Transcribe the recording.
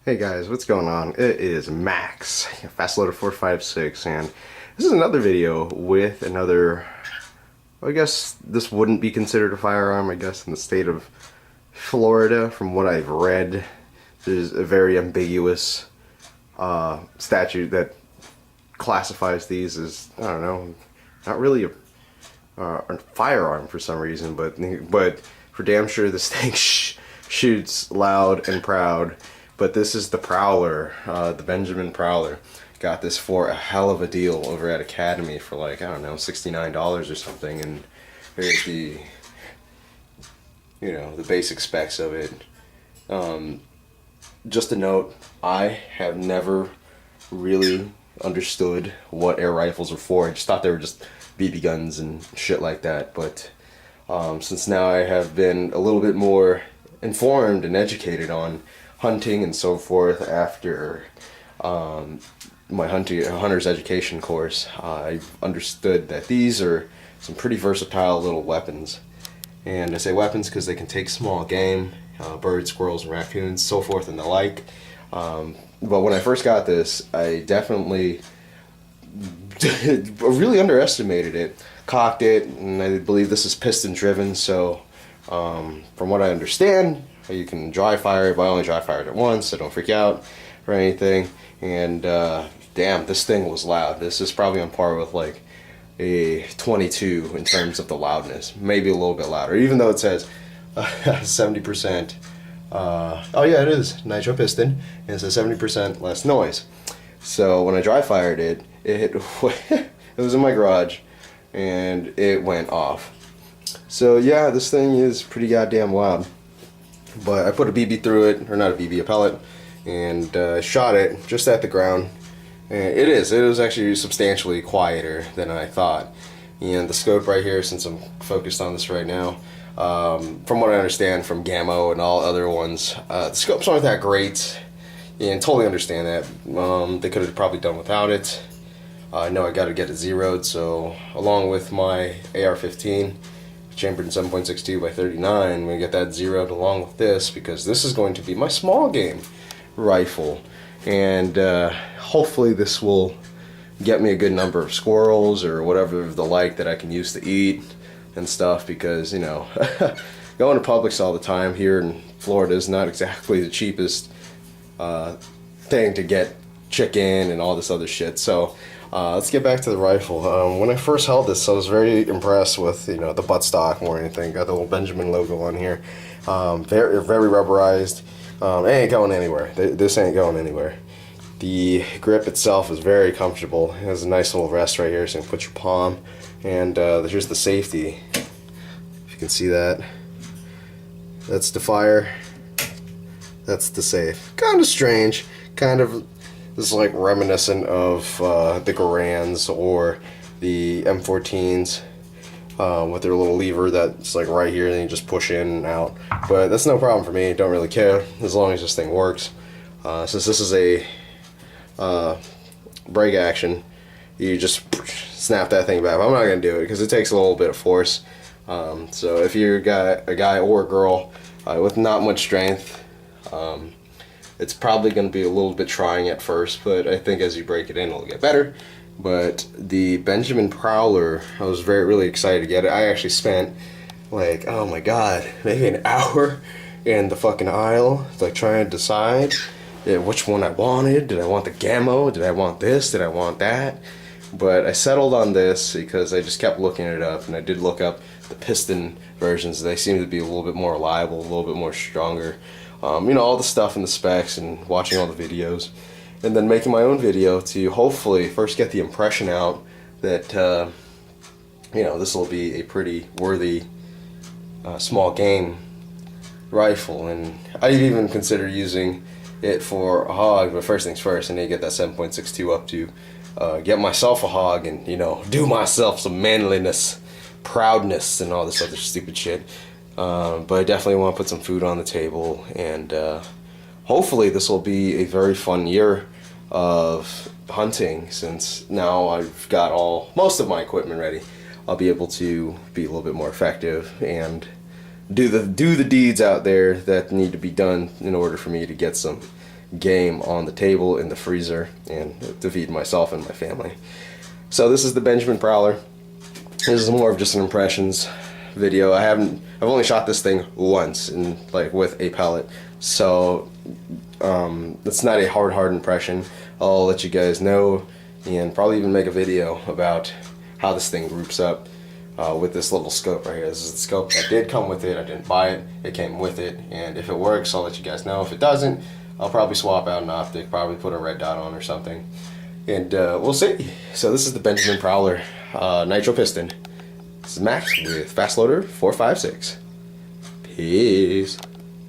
Hey guys, what's going on? It is Max, Fastloader456, and this is another video with another, well, I guess this wouldn't be considered a firearm, I guess, in the state of Florida. From what I've read, there's a very ambiguous statute that classifies these as, I don't know, not really a firearm for some reason, but for damn sure this thing shoots loud and proud. But this is the Prowler, the Benjamin Prowler. Got this for a hell of a deal over at Academy for like, I don't know, $69 or something. And here's the, the basic specs of it. Just a note, I have never really understood what air rifles are for. I just thought they were just BB guns and shit like that. But since now I have been a little bit more informed and educated on hunting and so forth after my hunter's education course, I've understood that these are some pretty versatile little weapons. And I say weapons because they can take small game, birds, squirrels, and raccoons, so forth and the like. But when I first got this, I definitely really underestimated it, cocked it, and I believe this is piston driven, so from what I understand, you can dry fire it, but I only dry fired it once, so don't freak out or anything. And damn, this thing was loud. This is probably on par with like a 22 in terms of the loudness, maybe a little bit louder, even though it says 70%. Oh yeah, it is nitro piston, and it says 70% less noise. So when I dry fired it, it was in my garage, and it went off. So yeah, this thing is pretty goddamn loud. But I put a BB through it, or not a BB, a pellet, and shot it just at the ground. And it was actually substantially quieter than I thought. And the scope right here, since I'm focused on this right now, from what I understand from Gammo and all other ones, the scopes aren't that great, and totally understand that. They could have probably done without it. I know I got to get it zeroed, so along with my AR-15, chambered in 7.62 by 39, I'm going to get that zeroed along with this, because this is going to be my small game rifle. And hopefully this will get me a good number of squirrels or whatever of the like that I can use to eat and stuff, because, going to Publix all the time here in Florida is not exactly the cheapest thing to get chicken and all this other shit. So let's get back to the rifle. When I first held this, I was very impressed with the buttstock more than anything. Got the little Benjamin logo on here. Very rubberized. It ain't going anywhere. This ain't going anywhere. The grip itself is very comfortable. It has a nice little rest right here, so you can put your palm. And here's the safety. If you can see that. That's the fire. That's the safe. Kind of strange. Kind of. This is like reminiscent of the Garands or the M14s with their little lever that's like right here, and you just push in and out. But that's no problem for me. Don't really care as long as this thing works. Since this is a break action, you just snap that thing back. But I'm not gonna do it because it takes a little bit of force. So if you're a guy or a girl with not much strength, it's probably going to be a little bit trying at first, but I think as you break it in, it'll get better. But the Benjamin Prowler, I was really excited to get it. I actually spent like, oh my god, maybe an hour in the fucking aisle, like trying to decide which one I wanted. Did I want the Gammo? Did I want this? Did I want that? But I settled on this because I just kept looking it up, and I did look up the piston versions. They seem to be a little bit more reliable, a little bit more stronger. All the stuff in the specs and watching all the videos, and then making my own video to hopefully first get the impression out that this will be a pretty worthy small game rifle. And I even consider using it for a hog, but first things first, I need to get that 7.62 up to get myself a hog and do myself some manliness, proudness, and all this other stupid shit. But I definitely want to put some food on the table, and hopefully this will be a very fun year of hunting, since now I've got most of my equipment ready. I'll be able to be a little bit more effective and do the deeds out there that need to be done in order for me to get some game on the table in the freezer and to feed myself and my family. So this is the Benjamin Prowler. This is more of just an impressions video. I've only shot this thing once in with a pellet, so it's not a hard impression. I'll let you guys know and probably even make a video about how this thing groups up with this little scope right here. This is the scope that did come with it. I didn't buy it, it came with it, and if it works I'll let you guys know. If it doesn't, I'll probably swap out an optic, probably put a red dot on or something, and we'll see. So this is the Benjamin Prowler nitro piston. This is Max with Fast Loader 456. Peace.